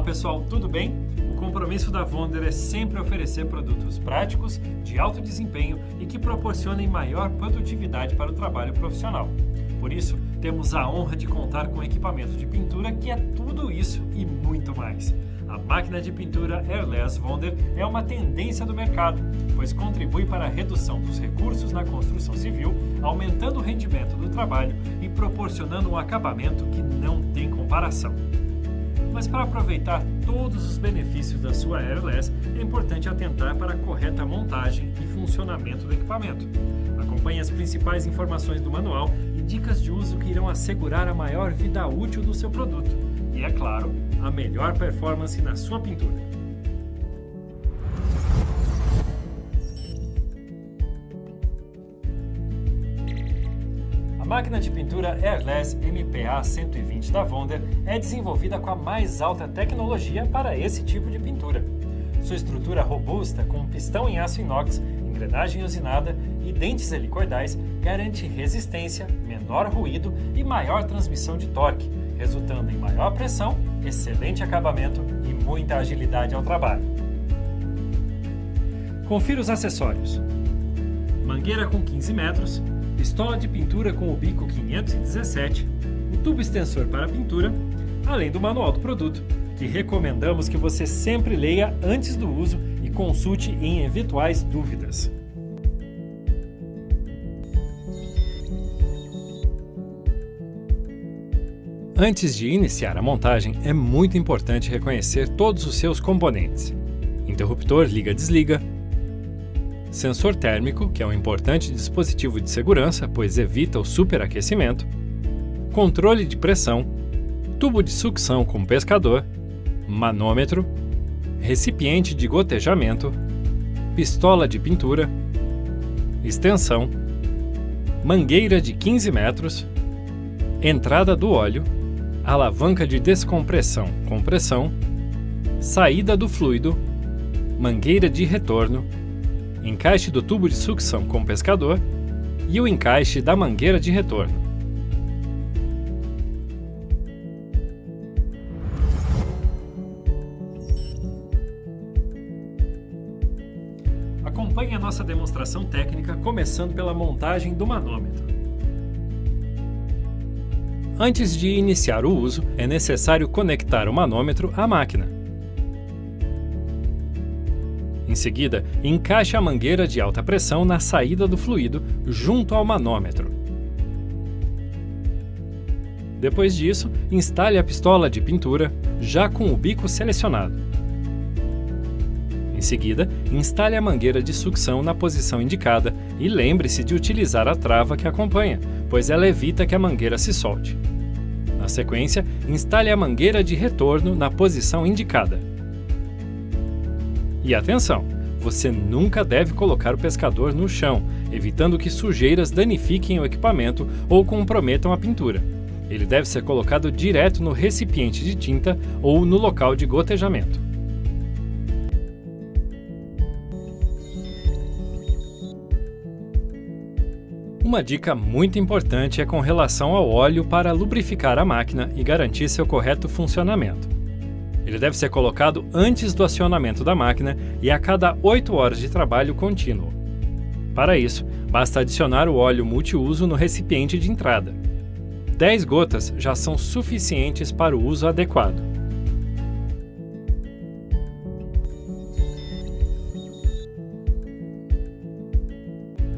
pessoal, tudo bem? O compromisso da Wonder é sempre oferecer produtos práticos, de alto desempenho e que proporcionem maior produtividade para o trabalho profissional. Por isso, temos a honra de contar com equipamento de pintura que é tudo isso e muito mais. A máquina de pintura Airless Wonder é uma tendência do mercado, pois contribui para a redução dos recursos na construção civil, aumentando o rendimento do trabalho e proporcionando um acabamento que não tem comparação. Mas para aproveitar todos os benefícios da sua Airless, é importante atentar para a correta montagem e funcionamento do equipamento. Acompanhe as principais informações do manual e dicas de uso que irão assegurar a maior vida útil do seu produto e, é claro, a melhor performance na sua pintura. A máquina de pintura Airless MPA 120 da Wonder é desenvolvida com a mais alta tecnologia para esse tipo de pintura. Sua estrutura robusta, com pistão em aço inox, engrenagem usinada e dentes helicoidais, garante resistência, menor ruído e maior transmissão de torque, resultando em maior pressão, excelente acabamento e muita agilidade ao trabalho. Confira os acessórios: mangueira com 15 metros, pistola de pintura com o bico 517, o tubo extensor para pintura, além do manual do produto, que recomendamos que você sempre leia antes do uso e consulte em eventuais dúvidas. Antes de iniciar a montagem, é muito importante reconhecer todos os seus componentes: interruptor liga-desliga, sensor térmico, que é um importante dispositivo de segurança, pois evita o superaquecimento, controle de pressão, tubo de sucção com pescador, manômetro, recipiente de gotejamento, pistola de pintura, extensão, mangueira de 15 metros, entrada do óleo, alavanca de descompressão com pressão, saída do fluido, mangueira de retorno, encaixe do tubo de sucção com pescador e o encaixe da mangueira de retorno. Acompanhe a nossa demonstração técnica, começando pela montagem do manômetro. Antes de iniciar o uso, é necessário conectar o manômetro à máquina. Em seguida, encaixe a mangueira de alta pressão na saída do fluido, junto ao manômetro. Depois disso, instale a pistola de pintura, já com o bico selecionado. Em seguida, instale a mangueira de sucção na posição indicada e lembre-se de utilizar a trava que acompanha, pois ela evita que a mangueira se solte. Na sequência, instale a mangueira de retorno na posição indicada. E atenção! Você nunca deve colocar o pescador no chão, evitando que sujeiras danifiquem o equipamento ou comprometam a pintura. Ele deve ser colocado direto no recipiente de tinta ou no local de gotejamento. Uma dica muito importante é com relação ao óleo para lubrificar a máquina e garantir seu correto funcionamento. Ele deve ser colocado antes do acionamento da máquina e a cada 8 horas de trabalho contínuo. Para isso, basta adicionar o óleo multiuso no recipiente de entrada. 10 gotas já são suficientes para o uso adequado.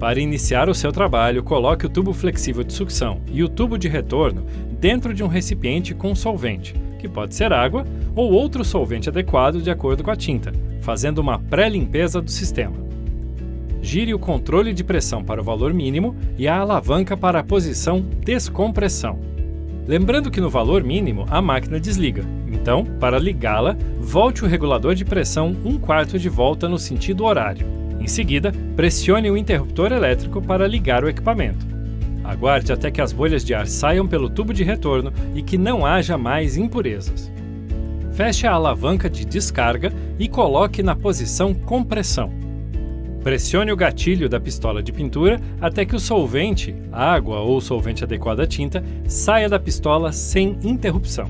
Para iniciar o seu trabalho, coloque o tubo flexível de sucção e o tubo de retorno dentro de um recipiente com solvente, que pode ser água ou outro solvente adequado de acordo com a tinta, fazendo uma pré-limpeza do sistema. Gire o controle de pressão para o valor mínimo e a alavanca para a posição descompressão. Lembrando que no valor mínimo a máquina desliga, então, para ligá-la, volte o regulador de pressão 1/4 de volta no sentido horário. Em seguida, pressione o interruptor elétrico para ligar o equipamento. Aguarde até que as bolhas de ar saiam pelo tubo de retorno e que não haja mais impurezas. Feche a alavanca de descarga e coloque na posição compressão. Pressione o gatilho da pistola de pintura até que o solvente, água ou solvente adequado à tinta, saia da pistola sem interrupção.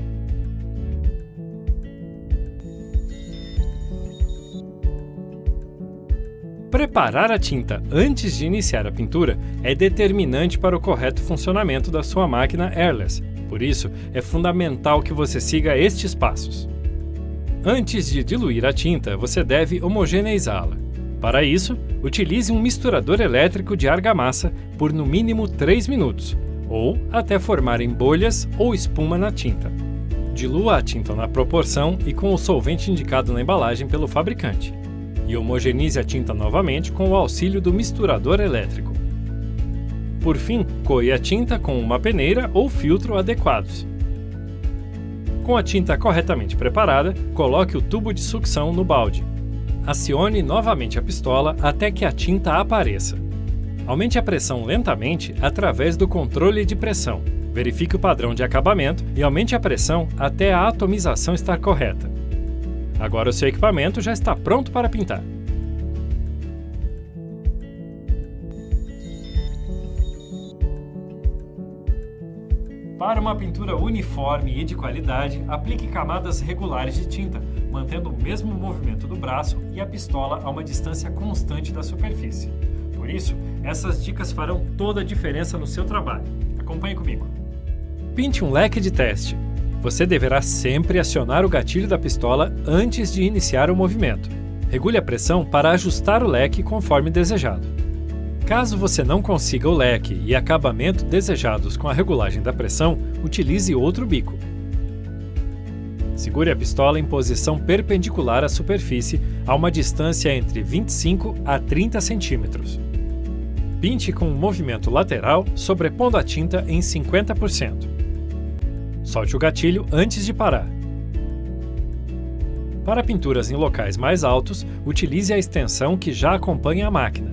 Preparar a tinta antes de iniciar a pintura é determinante para o correto funcionamento da sua máquina airless. Por isso, é fundamental que você siga estes passos. Antes de diluir a tinta, você deve homogeneizá-la. Para isso, utilize um misturador elétrico de argamassa por no mínimo 3 minutos, ou até formarem bolhas ou espuma na tinta. Dilua a tinta na proporção e com o solvente indicado na embalagem pelo fabricante. E homogeneize a tinta novamente com o auxílio do misturador elétrico. Por fim, coe a tinta com uma peneira ou filtro adequados. Com a tinta corretamente preparada, coloque o tubo de sucção no balde. Acione novamente a pistola até que a tinta apareça. Aumente a pressão lentamente através do controle de pressão. Verifique o padrão de acabamento e aumente a pressão até a atomização estar correta. Agora o seu equipamento já está pronto para pintar. Para uma pintura uniforme e de qualidade, aplique camadas regulares de tinta, mantendo o mesmo movimento do braço e a pistola a uma distância constante da superfície. Por isso, essas dicas farão toda a diferença no seu trabalho. Acompanhe comigo. Pinte um leque de teste. Você deverá sempre acionar o gatilho da pistola antes de iniciar o movimento. Regule a pressão para ajustar o leque conforme desejado. Caso você não consiga o leque e acabamento desejados com a regulagem da pressão, utilize outro bico. Segure a pistola em posição perpendicular à superfície a uma distância entre 25 a 30 centímetros. Pinte com um movimento lateral, sobrepondo a tinta em 50%. Solte o gatilho antes de parar. Para pinturas em locais mais altos, utilize a extensão que já acompanha a máquina.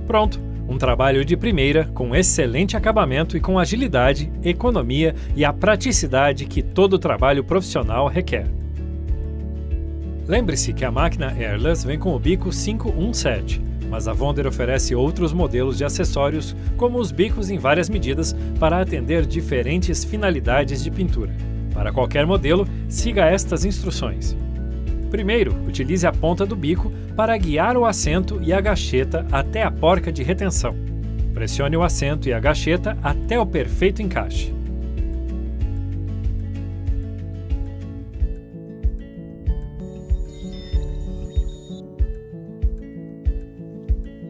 Pronto! Um trabalho de primeira, com excelente acabamento e com agilidade, economia e a praticidade que todo trabalho profissional requer. Lembre-se que a máquina airless vem com o bico 517, mas a Wonder oferece outros modelos de acessórios, como os bicos em várias medidas, para atender diferentes finalidades de pintura. Para qualquer modelo, siga estas instruções. Primeiro, utilize a ponta do bico para guiar o assento e a gacheta até a porca de retenção. Pressione o assento e a gacheta até o perfeito encaixe.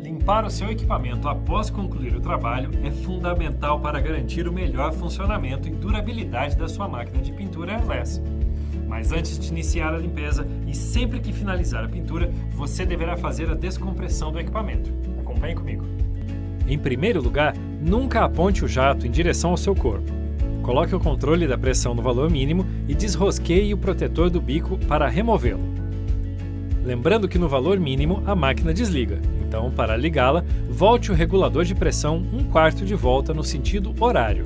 Limpar o seu equipamento após concluir o trabalho é fundamental para garantir o melhor funcionamento e durabilidade da sua máquina de pintura airless. Mas antes de iniciar a limpeza e sempre que finalizar a pintura, você deverá fazer a descompressão do equipamento. Acompanhe comigo. Em primeiro lugar, nunca aponte o jato em direção ao seu corpo. Coloque o controle da pressão no valor mínimo e desrosqueie o protetor do bico para removê-lo. Lembrando que no valor mínimo a máquina desliga, então para ligá-la, volte o regulador de pressão 1/4 de volta no sentido horário.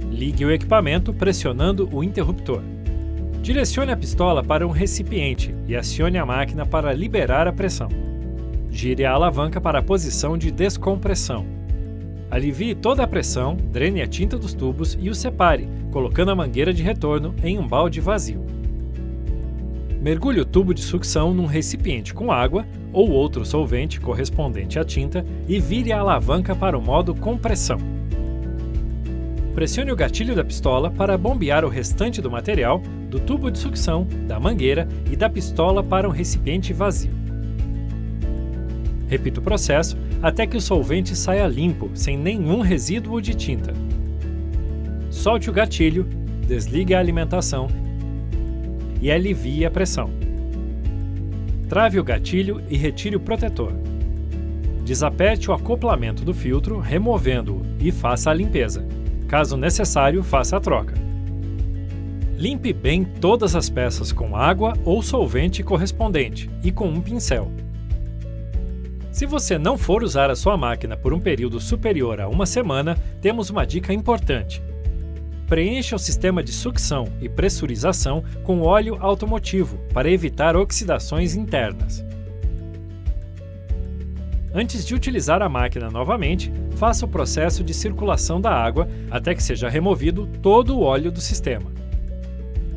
Ligue o equipamento pressionando o interruptor. Direcione a pistola para um recipiente e acione a máquina para liberar a pressão. Gire a alavanca para a posição de descompressão. Alivie toda a pressão, drene a tinta dos tubos e o separe, colocando a mangueira de retorno em um balde vazio. Mergulhe o tubo de sucção num recipiente com água ou outro solvente correspondente à tinta e vire a alavanca para o modo compressão. Pressione o gatilho da pistola para bombear o restante do material do tubo de sucção, da mangueira e da pistola para um recipiente vazio. Repita o processo até que o solvente saia limpo, sem nenhum resíduo de tinta. Solte o gatilho, desligue a alimentação e alivie a pressão. Trave o gatilho e retire o protetor. Desaperte o acoplamento do filtro, removendo-o, e faça a limpeza. Caso necessário, faça a troca. Limpe bem todas as peças com água ou solvente correspondente e com um pincel. Se você não for usar a sua máquina por um período superior a uma semana, temos uma dica importante. Preencha o sistema de sucção e pressurização com óleo automotivo para evitar oxidações internas. Antes de utilizar a máquina novamente, faça o processo de circulação da água até que seja removido todo o óleo do sistema.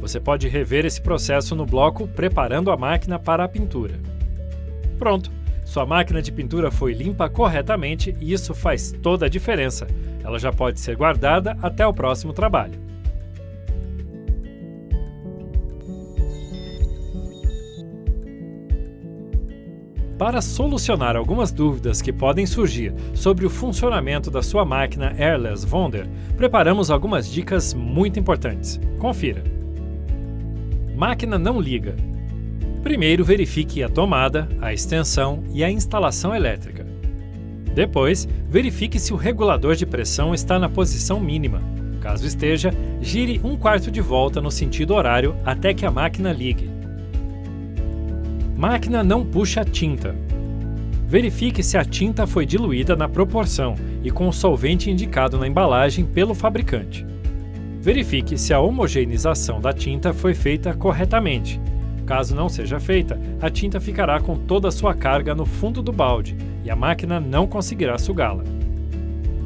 Você pode rever esse processo no bloco Preparando a Máquina para a Pintura. Pronto! Sua máquina de pintura foi limpa corretamente e isso faz toda a diferença. Ela já pode ser guardada até o próximo trabalho. Para solucionar algumas dúvidas que podem surgir sobre o funcionamento da sua máquina Airless Wonder, preparamos algumas dicas muito importantes. Confira. Máquina não liga. Primeiro, verifique a tomada, a extensão e a instalação elétrica. Depois, verifique se o regulador de pressão está na posição mínima. Caso esteja, gire 1/4 de volta no sentido horário até que a máquina ligue. Máquina não puxa tinta. Verifique se a tinta foi diluída na proporção e com o solvente indicado na embalagem pelo fabricante. Verifique se a homogeneização da tinta foi feita corretamente. Caso não seja feita, a tinta ficará com toda a sua carga no fundo do balde e a máquina não conseguirá sugá-la.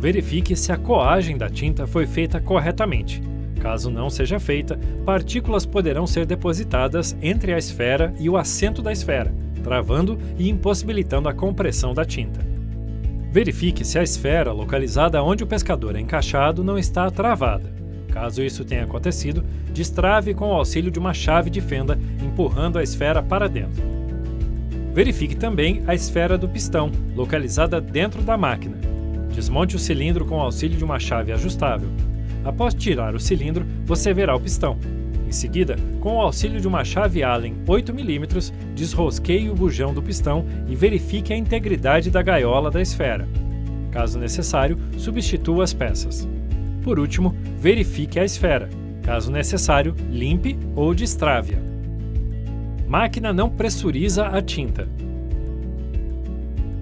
Verifique se a coagem da tinta foi feita corretamente. Caso não seja feita, partículas poderão ser depositadas entre a esfera e o assento da esfera, travando e impossibilitando a compressão da tinta. Verifique se a esfera localizada onde o pescador é encaixado não está travada. Caso isso tenha acontecido, destrave com o auxílio de uma chave de fenda, empurrando a esfera para dentro. Verifique também a esfera do pistão, localizada dentro da máquina. Desmonte o cilindro com o auxílio de uma chave ajustável. Após tirar o cilindro, você verá o pistão. Em seguida, com o auxílio de uma chave Allen 8 mm, desrosqueie o bujão do pistão e verifique a integridade da gaiola da esfera. Caso necessário, substitua as peças. Por último, verifique a esfera. Caso necessário, limpe ou destrave-a. Máquina não pressuriza a tinta.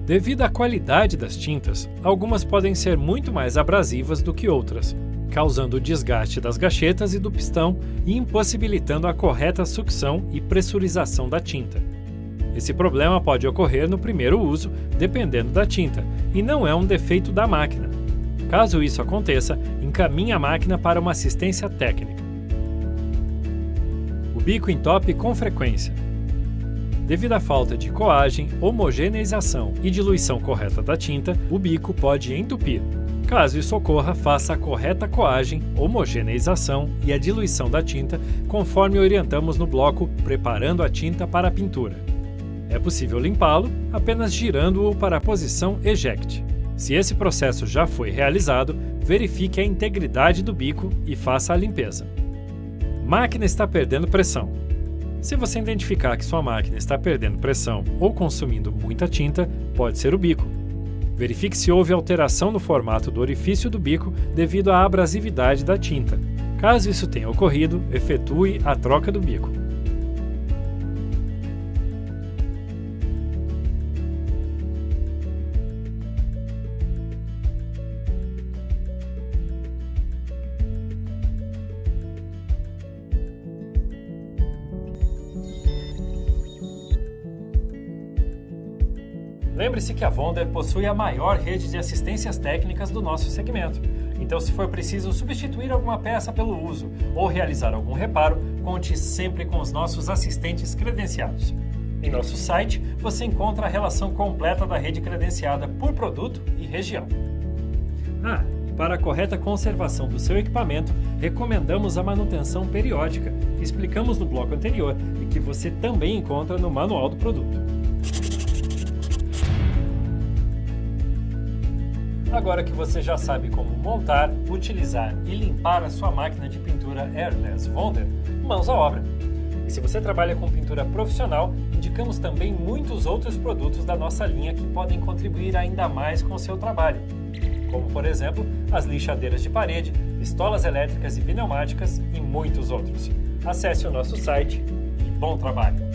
Devido à qualidade das tintas, algumas podem ser muito mais abrasivas do que outras, causando o desgaste das gachetas e do pistão e impossibilitando a correta sucção e pressurização da tinta. Esse problema pode ocorrer no primeiro uso, dependendo da tinta, e não é um defeito da máquina. Caso isso aconteça, encaminhe a máquina para uma assistência técnica. O bico entope com frequência. Devido à falta de coagem, homogeneização e diluição correta da tinta, o bico pode entupir. Caso isso ocorra, faça a correta coagem, homogeneização e a diluição da tinta, conforme orientamos no bloco Preparando a Tinta para a Pintura. É possível limpá-lo apenas girando-o para a posição Eject. Se esse processo já foi realizado, verifique a integridade do bico e faça a limpeza. Máquina está perdendo pressão. Se você identificar que sua máquina está perdendo pressão ou consumindo muita tinta, pode ser o bico. Verifique se houve alteração no formato do orifício do bico devido à abrasividade da tinta. Caso isso tenha ocorrido, efetue a troca do bico. Lembre-se que a Wonder possui a maior rede de assistências técnicas do nosso segmento. Então, se for preciso substituir alguma peça pelo uso ou realizar algum reparo, conte sempre com os nossos assistentes credenciados. Em nosso site, você encontra a relação completa da rede credenciada por produto e região. E para a correta conservação do seu equipamento, recomendamos a manutenção periódica, que explicamos no bloco anterior e que você também encontra no manual do produto. Agora que você já sabe como montar, utilizar e limpar a sua máquina de pintura Airless Wonder, mãos à obra! E se você trabalha com pintura profissional, indicamos também muitos outros produtos da nossa linha que podem contribuir ainda mais com o seu trabalho, como por exemplo, as lixadeiras de parede, pistolas elétricas e pneumáticas e muitos outros. Acesse o nosso site e bom trabalho!